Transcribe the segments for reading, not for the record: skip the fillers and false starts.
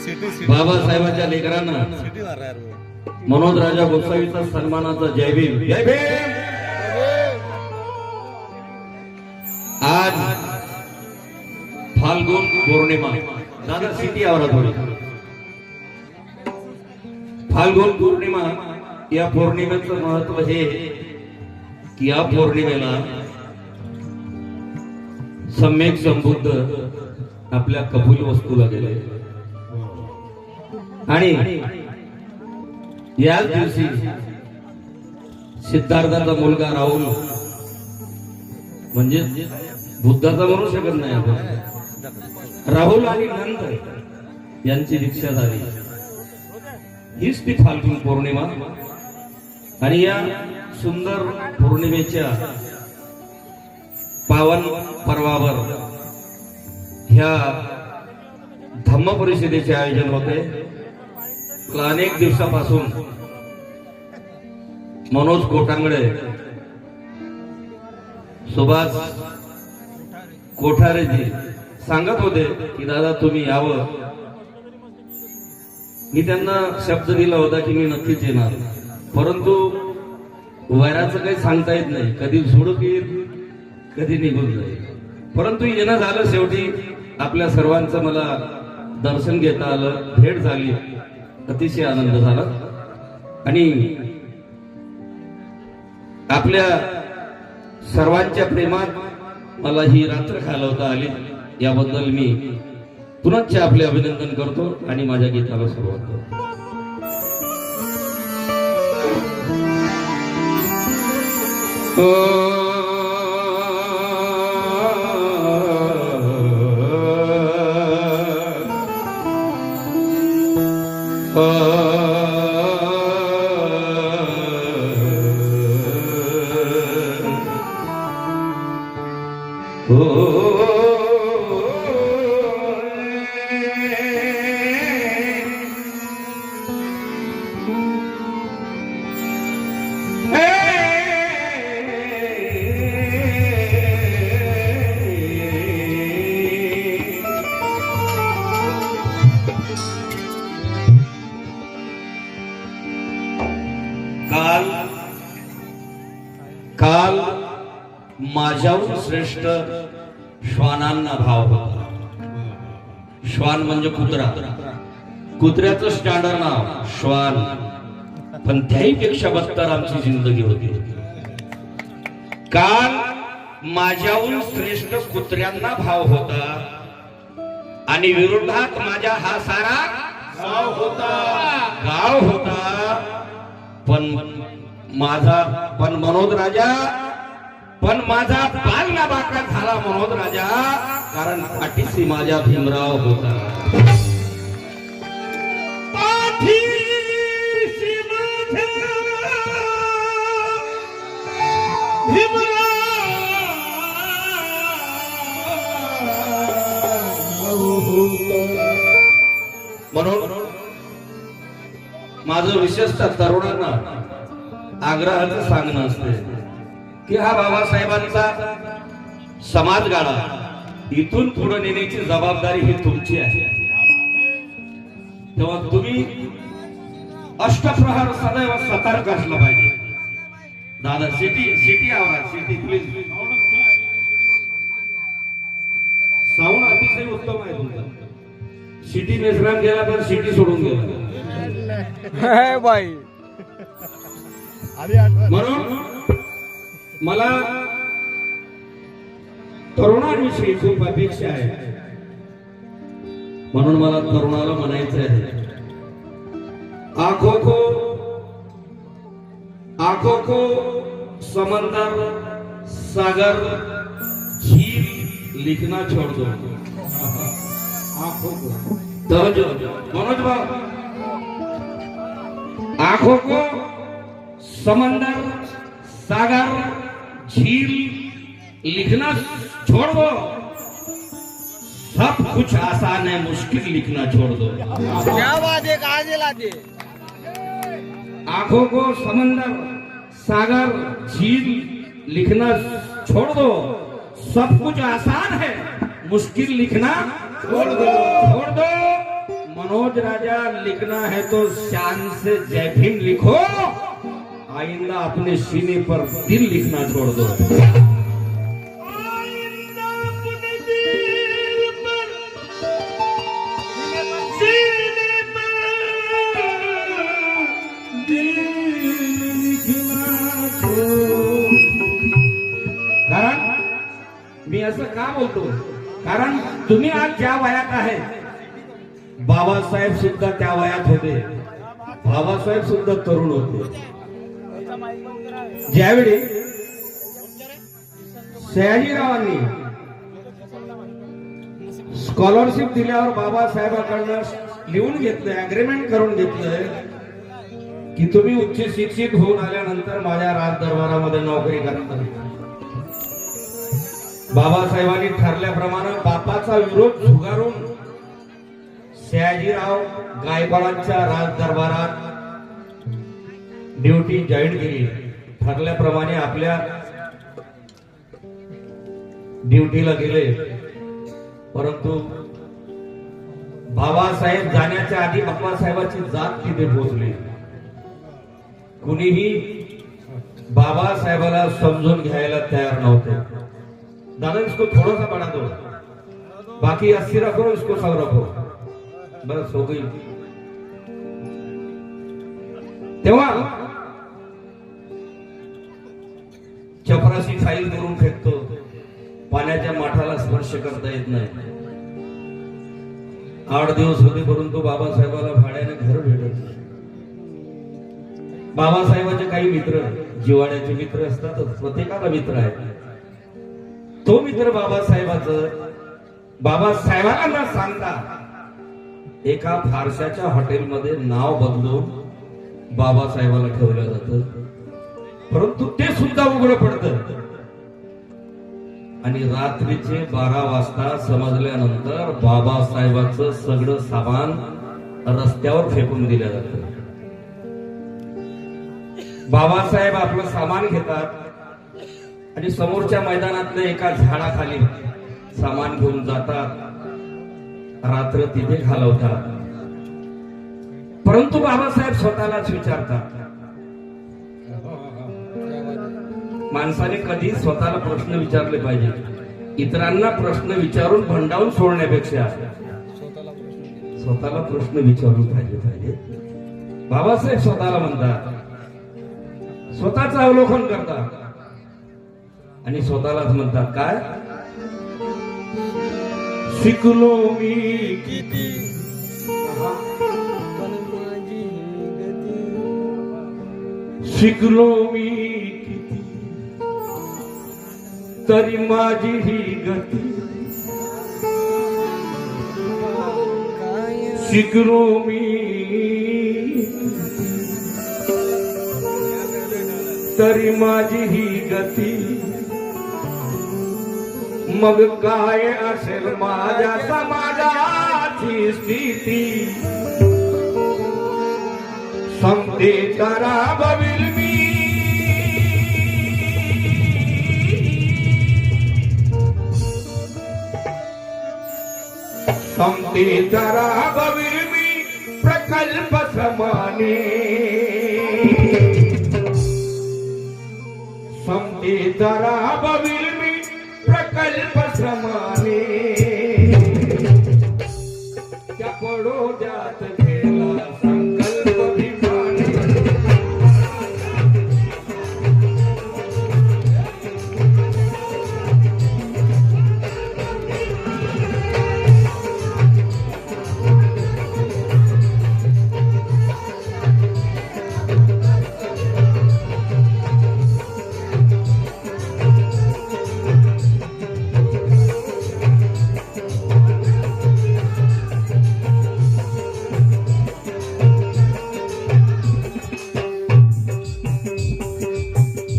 बाबासाहेबांच्या लेकरांना मनोज राजा गोसावीचा सन्मानाचा जय भीम जय भीम। आज फाल्गुन पौर्णिमा दादा सिटी आवरा थोडी फाल्गुन पौर्णिमा या पौर्णिमेचं महत्व हे की या पौर्णिमेला सम्यक संबुद्ध आपल्या कबूल वस्तूला गेले आणि याच दिवशी सिद्धार्थाचा मुलगा राहुल म्हणजे बुद्धाचा म्हणू शकत नाही आपण राहुल आणि नंद यांची दीक्षा झाली। हीच ती फाल्गुन पौर्णिमा आणि या सुंदर पौर्णिमेच्या पावन पर्वावर ह्या धम्म परिषदेचे आयोजन होते। अनेक दिवसापासून मनोज कोटांगडे सुभाष कोठारेजी सांगत होते की दादा तुम्ही यावं। मी त्यांना शब्द दिला होता की मी नक्कीच येणार, परंतु वैराचं काही सांगता येत नाही, कधी सोडून येईल कधी निघून जाईल, परंतु येणं झालं। शेवटी आपल्या सर्वांचं मला दर्शन घेता आलं, भेट झाली, अतिशय आनंद झाला आणि आपल्या सर्वांच्या प्रेमात मला ही रात्र घालवता आली, याबद्दल मी पुनश्च आपले अभिनंदन करतो आणि माझ्या गीताला सुरुवात करतो। काल माझ्याहून श्रेष्ठ श्वानांना भाव होता। श्वान म्हणजे कुत्रा, कुत्र्याचं स्टँडर्ड नाव श्वान, पण त्याही पेक्षा बदतर आमची जिंदगी होती। काल माझ्याहून श्रेष्ठ कुत्र्यांना भाव होता आणि विरोधात माझ्या हा सारा गाव होता, पण मनोज राजा पण माझा बाल ना बाका झाला मनोज राजा, कारण पाठीशी माझ्या भीमराव होता। पाठीशी माझ्या भीमराव होता। म्हणून माझं विशेषतः तरुणांना आग्रहाचं सांगणं असते की हा बाबासाहेबांचा समाज गाडा इथून पुढे नेण्याची जबाबदारी ही तुमची आहे। तेव्हा तुम्ही अष्टप्रहर सदैव सतर्क असलं पाहिजे। दादा सिटी आवाज सिटी प्लीज साऊंड अतिशय उत्तम आहे तुमचा। सिटी मेसराम गेला पण सिटी सोडून गेला बाई। म्हणून मला तरुणांविषयी खूप अपेक्षा आहे, म्हणून मला तरुणाला म्हणायचं आहे, आंखों को समंदर सागर झील लिखना छोड़ दो। मनोज भाई, आंखों को समंदर सागर झील लिखना छोड़ दो, सब कुछ आसान है मुश्किल लिखना छोड़ दो। क्या बात है, कहाँ से लाते? आंखों को समंदर सागर झील लिखना छोड़ दो, सब कुछ आसान है मुश्किल लिखना छोड़ दो। मनोज मनोज राजा लिखना है तो शान से जय भीम लिखो, आइंदा अपने सीने पर दिल लिखना छोड़ दो। कारण मी असं का बोलतो, कारण तुम्ही आज ज्या वयात आहे, बाबासाहेब सुद्धा त्या वयात होते, बाबासाहेब सुद्धा तरुण होते। ज्यावेळी सयाजीरावांनी स्कॉलरशिप दिल्यावर बाबासाहेबांकडनं लिहून घेतलंय, अग्रीमेंट करून घेतलंय की तुम्ही उच्च शिक्षित होऊन आल्यानंतर माझ्या राज दरबारामध्ये नोकरी करता। बाबासाहेबांनी ठरल्याप्रमाणे बापाचा विरोध झुगारून सयाजीराव गायकवाडांच्या राज दरबारात ड्युटी जॉईन केली। ठरल्याप्रमाणे आपल्या ड्युटीला गेले, परंतु बाबासाहेब जाण्याच्या आधी बाबासाहेबाची जात तिथे पोहोचली। कुणीही बाबासाहेबाला समजून घ्यायला तयार नव्हते। दादा इसको थोड़ा सा बढ़ा दो, बाकी 80 रखो, इसको 100 रखो, बस हो गई। तेव्हा चपराशी फाईल करून फेकतो, पाण्याच्या माठाला स्पर्श करता येत नाही। 8 दिवस होते, परंतु बाबासाहेबाला भाड्याने घर भेटत नाही। बाबासाहेबाचे काही मित्र, जिवाड्याचे मित्र असतातच, प्रत्येकाला मित्र आहे। तो मित्र बाबासाहेबांना न सांगता एका फारशाच्या हॉटेलमध्ये नाव बदलून बाबासाहेबाला ठेवलं जातं, परंतु ते सुद्धा उघड पडतं। आणि रात्रीचे 12 वाजता समजल्यानंतर बाबासाहेबांचं सगळं सामान रस्त्यावर फेकून दिलं जातं। बाबासाहेब आपलं सामान घेतात आणि समोरच्या मैदानातल्या एका झाडाखाली सामान घेऊन जातात, रात्र तिथे घालवतात। परंतु बाबासाहेब स्वतःलाच विचारतात, माणसाने कधी स्वतःला प्रश्न विचारले पाहिजे। इतरांना प्रश्न विचारून भंडावून सोडण्यापेक्षा स्वतःला प्रश्न विचारून पाहिजे। बाबासाहेब स्वतःला म्हणतात, स्वतःचं अवलोकन करतात आणि स्वतःलाच म्हणतात, काय शिकलो मी किती पण माझी गती, शिकलो मी किती तरी माझी ही गती, शिकलो मी तरी माझी ही गती, मग काय असेल माझ्या समाजाची स्थिती, समते करा बविल मी, समते करा बविल मी प्रकल्प समाने, समते करा बविल प्रकल्प श्रमाने, त्या पडोद्यात गेला संकल्प भीमाने,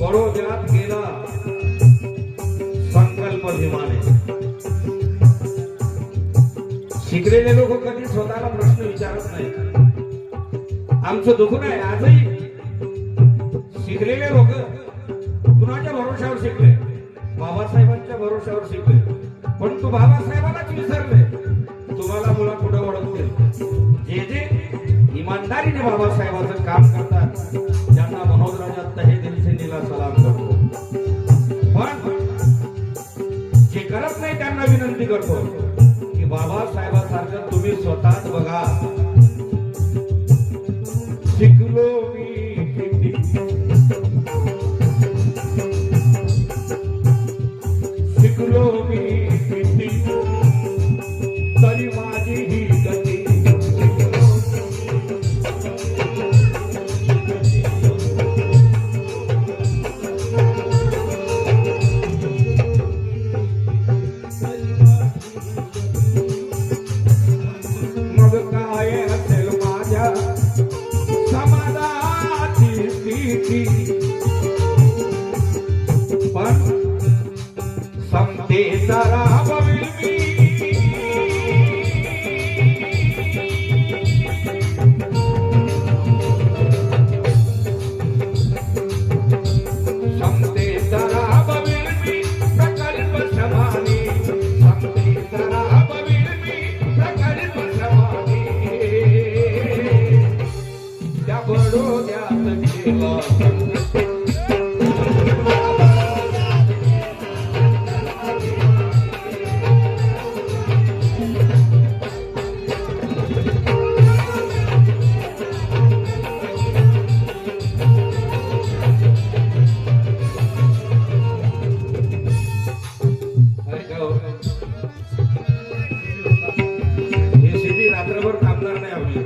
बडोद्यात गेला संकल्प भीमाने। शिकलेले लोक कधी स्वतःला प्रश्न विचारत नाही। आमचं दुःख नाही, आजही शिकलेले लोक कुणाच्या भरोशावर शिकले, बाबासाहेबांच्या भरोशावर शिकले, पण तू बाबासाहेबांनाच विसरले। तुम्हाला मुला पुढे ओळखतील. जे जे इमानदारीने बाबासाहेबांचं काम करतात त्यांना मनोज राजा तहे दिल से नीला सलाम करतो. पण जे करत नाही त्यांना विनंती करतो की बाबासाहेबांसारखं तुम्ही स्वतःच बघा. शिकलो मी किती, शिकलो मी किती, तरी माझी ही गती. मग काय असेल माझ्या समाधाची स्थिती, पण समतेचा राबवील मी. समतेचा राबवील मी प्रकल्प श्रमाने, समतेचा राबवील मी प्रकल्प श्रमाने. त्या बडोद्यात केला हे शेती रात्रभर थांबणार नाही आपली.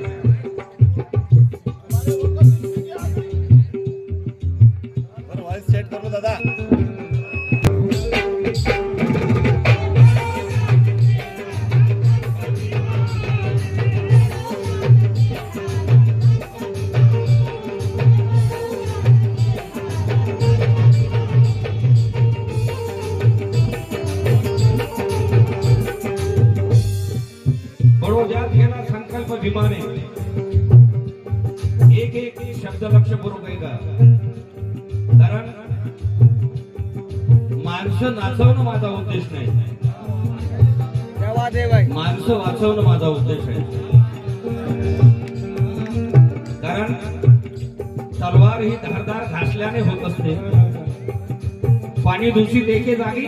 सेट करलो दादा. बडोद्यात गेला संकल्प भीमाने. एक एक शब्द लक्षपूर्वक ऐका. कारण माणसं नाचवणं माझा उद्देश नाही, देवा देव आहे. माणसं वाचवणं माझा उद्देश आहे. कारण तलवार ही धारदार घासल्याने होत असते, पाणी दूषित एके जागी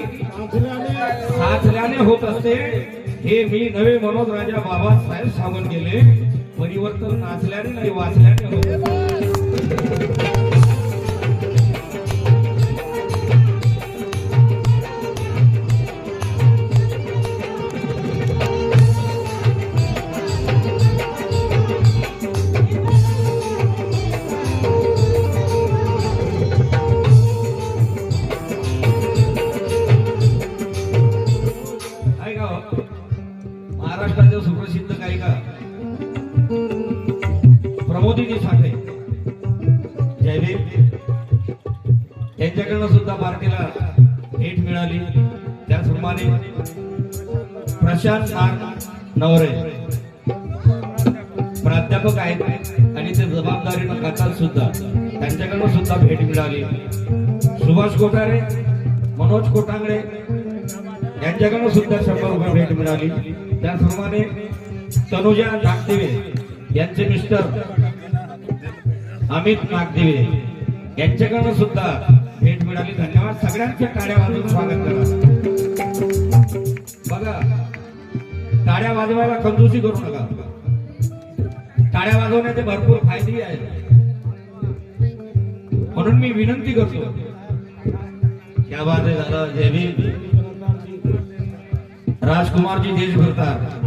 साचल्याने होत असते. हे मी नवे मनोज राजा बाबासाहेब सांगून गेले. परिवर्तन नाचल्याने नाही, वाचल्याने होत असते. ऐका हो, महाराष्ट्रातील सुप्रसिद्ध गायिका प्रमोदिनी साठे जयदेव यांच्याकडनं सुद्धा पार्टीला भेट मिळाली. त्याचप्रमाणे प्रशांत नाग नवरे प्राध्यापक आहेत आणि ते जबाबदारीनं खातात सुद्धा, त्यांच्याकडनं सुद्धा भेट मिळाली. सुभाष कोठारे, मनोज कोटांगडे यांच्याकडून सुद्धा 100 रुपये भेट मिळाली. त्याचप्रमाणे तनुजा नागदेवे यांचे मिस्टर अमित नागदेवे यांच्याकडून सुद्धा भेट मिळाली. धन्यवाद. सगळ्यांच्या टाळ्या वाजवून स्वागत करा. बघा, टाळ्या वाजवायला कंजूसी करू नका. टाळ्या वाजवण्याचे भरपूर फायदे आहेत. म्हणून मी विनंती करतो, क्या बात आहे दादा. जयवीर राजकुमारजी देशभरतार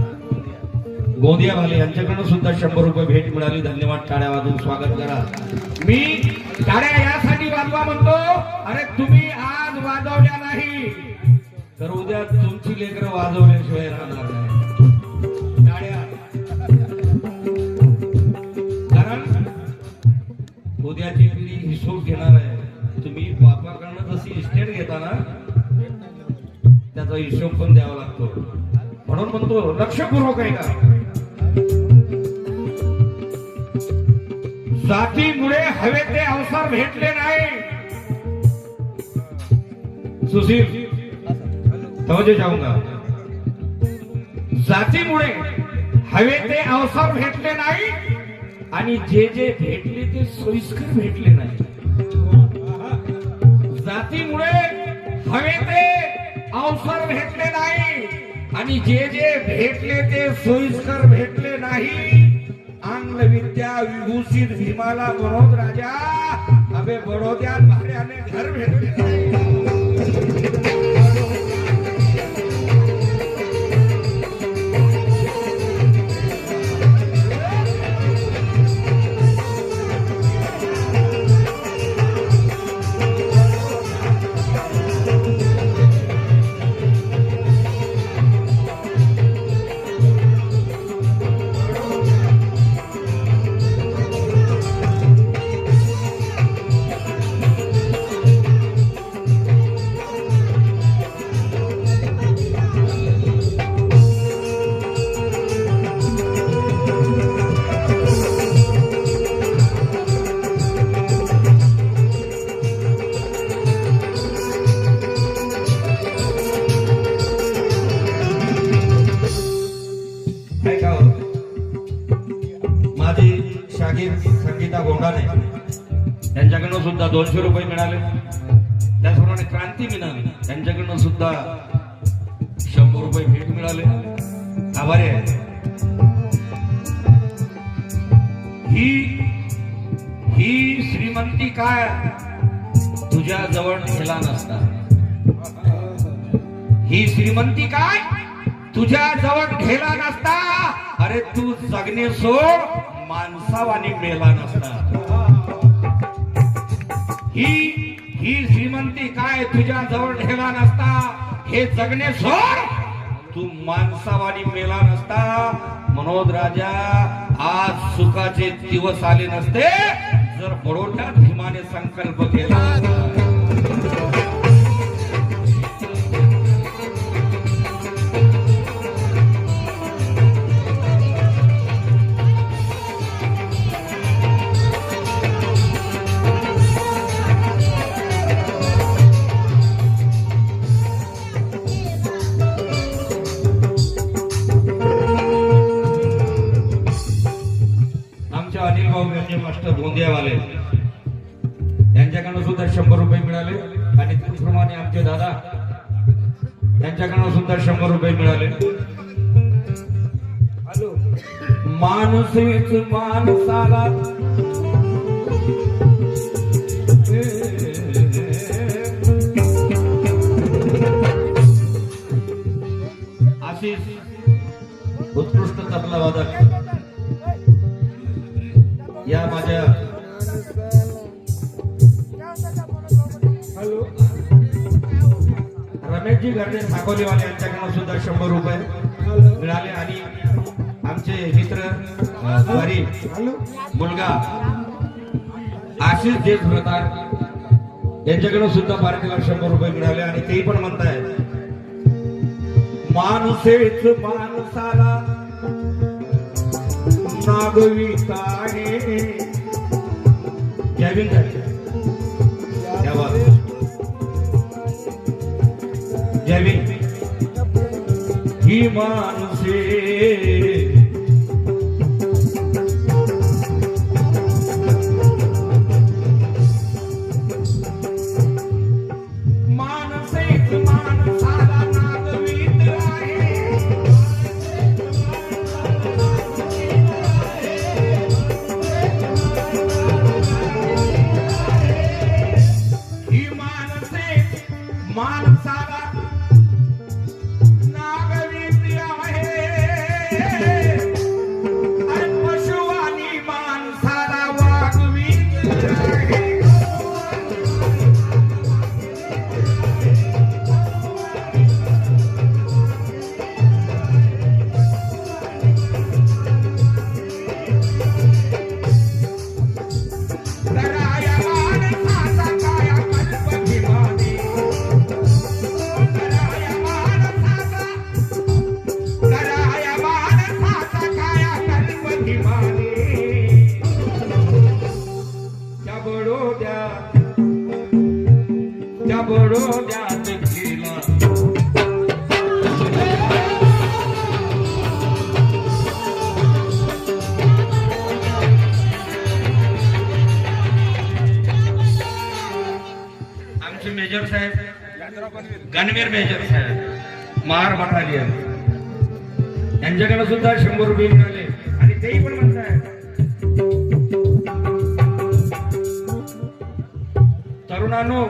गोंदियावाले यांच्याकडून सुद्धा 100 रुपये भेट मिळाली. धन्यवाद. टाळ्या वाजवून स्वागत करा. मी टाळ्या यासाठी वाजवा म्हणतो, अरे तुम्ही आज वाजवल्या नाही तर उद्या तुमची लेकरं वाजवल्याशिवाय राहणार नाही. टाळ्या. कारण उद्याची पिढी हिशोब घेणार आहे. तुम्ही बापाकडनं जशी इस्टेट घेता ना, त्याचा हिशोब पण द्यावा लागतो. म्हणून म्हणतो लक्षपूर्वक आहे का. जातीमुळे हवे ते अवसर भेटले नाही. सुशील तवजे जाऊंगा. जातीमुळे हवे ते अवसर भेटले नाही आणि जे जे भेटले ते सोयीस्कर भेटले नाही. जातीमुळे हवे ते अवसर भेटले नाही आणि जे जे भेटले ते सोयीस्कर भेटले नाही. आंग्ल विद्या विभूषित भीमाला बरोद राजा अबे बडोद्यात भाड्याने घर भेटले नाही. माझी शाहीर संगीता गोंडाने त्यांच्याकडनं सुद्धा 200 रुपये मिळाले. त्याचप्रमाणे क्रांती मीना त्यांच्याकडनं सुद्धा 100 रुपये भेट मिळाले. आभारी आहे. ही श्रीमंती काय तुझ्या जवळ ठेला नसता. ही श्रीमंती काय तुझ्या जवळ ठेला नसता. अरे तू जगणे सोड माणसावानी मेला नसता. ही श्रीमंती काय तुझ्या जवळ ठेला नसता. हे जगणे सोड तू माणसावानी मेला नसता. मनोद राजा आज सुखाचे दिवस आले नसते जर बडोद्यात भीमाने संकल्प केला. अनिल भाऊ यांचे मास्टर गोंदियावाले यांच्याकडनं सुद्धा 100 रुपये मिळाले. आणि त्याचप्रमाणे आमचे दादा यांच्याकडनं सुद्धा 100 रुपये मिळाले. माणूसच माणसाला आशिष उत्कृष्ट तबला वादक या माझ्या रमेशजी गर्दे साकोलीवाले यांच्याकडून सुद्धा 100 रुपये मिळाले. आणि आमचे मित्र मुलगा आशिष देशभ्रतार यांच्याकडून सुद्धा पार्टीला 100 रुपये मिळाले. आणि तेही पण म्हणताय माणसेच माणसाला नागविता आहे. जयविंद जयविंद ही माणसे माणसेच माणसाला नागवित आहे. माणसाला नागरिक आहे. गणवीर मेजर साहेब महार बटालियन यांच्याकडे सुद्धा 100 रुपये मिळाले आणि तेही पण म्हणताय तरुणांनो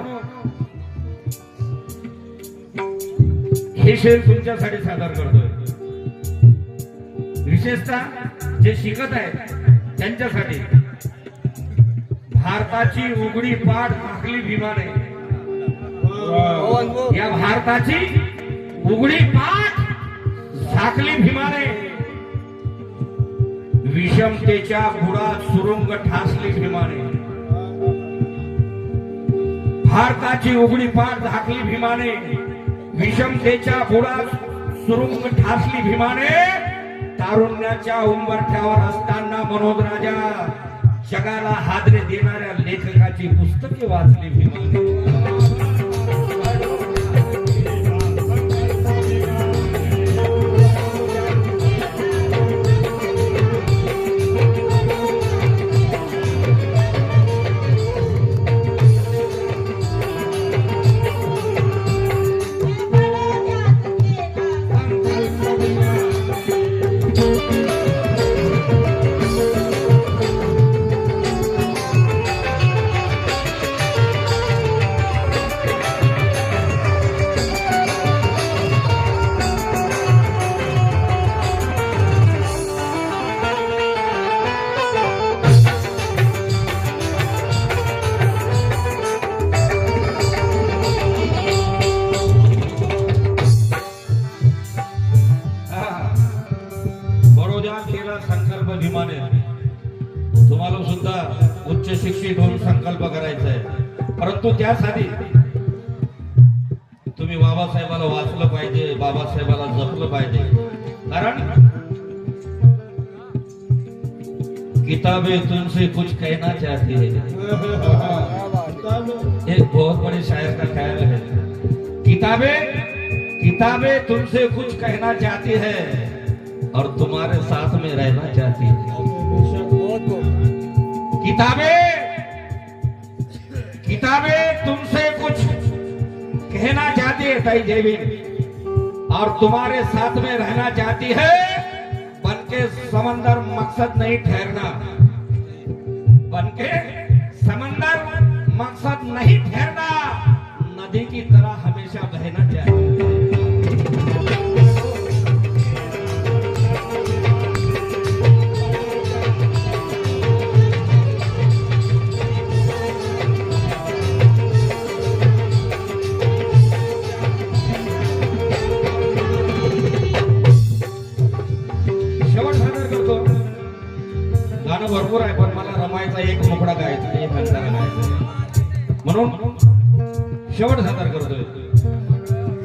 हे शेर तुमच्यासाठी सादर करतोय विशेषतः जे शिकत आहेत त्यांच्यासाठी भारताची उघडी पाठ झाकली भीमाने या भारताची उघडी पाठ झाकली भीमाने विषमतेच्या बुडात सुरुंग ठासली भीमाने भारताची उघडी पाठ झाकली भीमाने विषमतेच्या बुडात सुरुंग ठासली भीमाने तारुण्याच्या उंबरठ्यावर असताना मनोज राजा जगाला हादरे देणाऱ्या लेखकाची पुस्तके वाचली भीमाने तुम्हाला सुद्धा उच्च शिक्षित होऊन संकल्प करायचा आहे परंतु त्यासाठी तुम्ही बाबासाहेबाला वाचलं पाहिजे बाबासाहेबाला जपलं पाहिजे कारण किताबें तुमसे कुछ कहना चाहती है एक बहुत बड़े शायर का ख्याल है किताबें तुमसे कुछ कहना चाहती है और तुम्हारे साथ में रहना चाहती है किताबें तुमसे कुछ कहना चाहती है ताई देवी और तुम्हारे साथ में रहना चाहती है बनके समंदर मकसद नहीं ठहरना बनके समंदर मकसद नहीं ठहरना नदी की तरह हमेशा बहना चाहिए भरपूर आहे पण मला रमायचा एक मुकडा गायचा एक अंतरा गायचा म्हणून शेवट सादर करतोय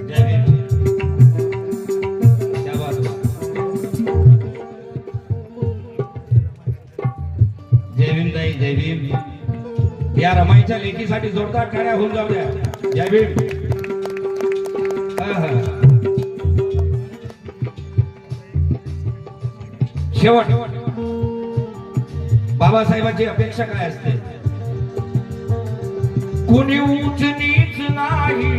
जय भीम क्या बात जय भीम ताई जय भीम या रमाईच्या लेखीसाठी जोरदार टाळ्या होऊन जाऊ द्या जय भीम शेवट बाबासाहेबांची अपेक्षा काय असते कोणी उच्च नीच नाही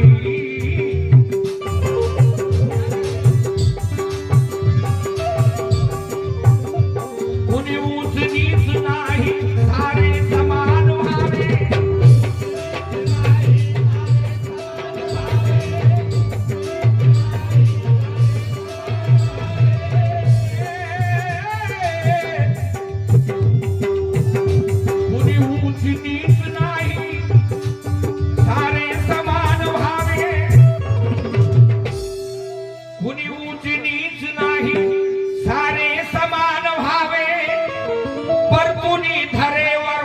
कोणी उच्च नीच नाही सारे समान व्हावे सारे समान व्हावे पर कुणी धरेवर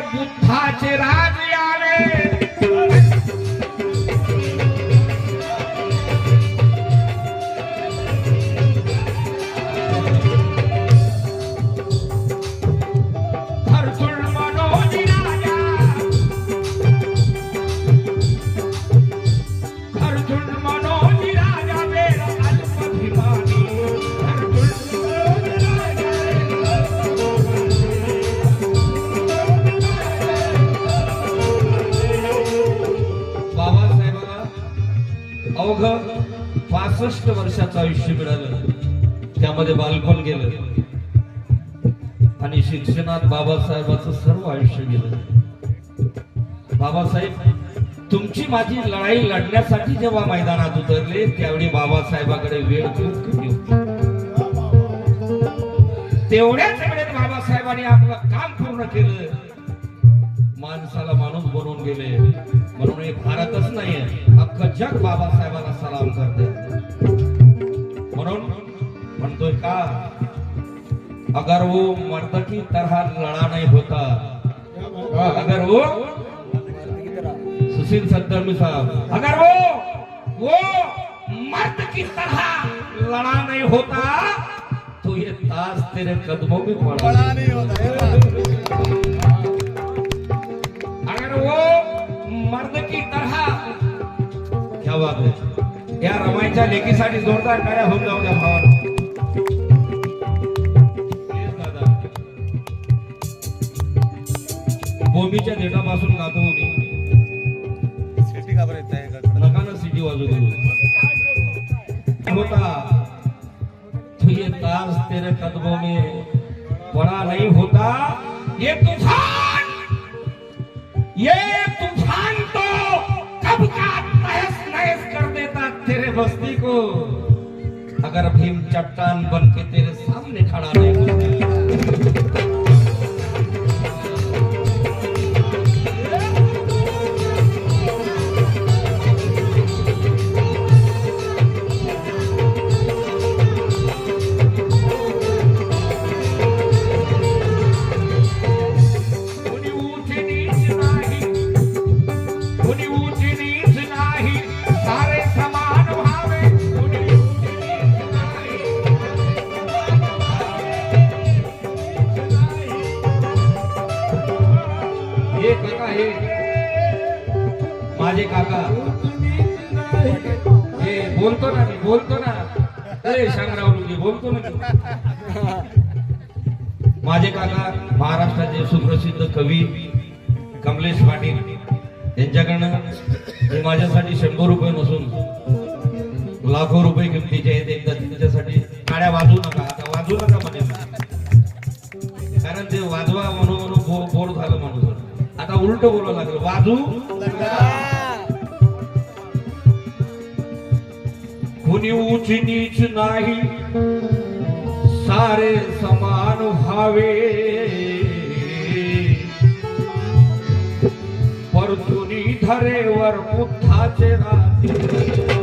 65 वर्षाचं आयुष्य मिळालं, त्यामध्ये बालपण गेलं आणि शिक्षणात बाबासाहेबांचं सर्व आयुष्य गेलं. बाबासाहेब तुमची माझी लढाई लढण्यासाठी जेव्हा मैदानात उतरले त्यावेळी बाबासाहेबाकडे वेळ खूप कमी होती. तेवढ्याच वेळेत बाबासाहेबांनी आपलं काम पूर्ण केलं, माणसाला माणूस बनवून गेले. म्हणून हे भारतच नाहीये, अख्खं जग बाबासाहेबांना सलाम करते. म्हणून म्हणतोय का, अगर वो मर्द की तरह लड़ा नहीं होता, अगर वो सुशील सत्तरमी साहब, अगर वो मर्द की तरह लड़ा नहीं होता तो ये ताज तेरे कदमों में पड़ा बड़ा नहीं होता है बात. अगर वो मर्द की तरह, क्या बात है. या रमाईच्या लेकीसाठी जोरदार टाळ्या होऊन जाऊ द्या भावाला. Please दादा, भूमीच्या देठापासून गातो मी, शेती का बरं येत आहे नका ना सिटी वाजू देऊ. होता तो ये ताज तेरे कदमों में पड़ा नहीं होता, ये तूफान तो कब का तहस नहस कर देता तेरे बस्ती को, अगर भीम चट्टान बन के तेरे सामने खड़ा नहीं होता. माझे काका हे बोलतो ना, मी बोलतो ना, शांगरावजी बोलतो ना. माझे काका महाराष्ट्राचे सुप्रसिद्ध कवी कमलेश पाटील यांच्याकडनं हे माझ्यासाठी 100 रुपये नसून लाखो रुपये किमतीचे आहेत. एकदा त्यांच्यासाठी टाळ्या वाजवू नका, आता वाजवू नका म्हणे, कारण ते वाजवा म्हणून म्हणून बोर झालं माणूस. आता उलट बोलावं लागलं, वाजू कुणी ऊंच नीच नाही, सारे समान व्हावे, पर कुणी धरेवर बुद्धाचे राहते.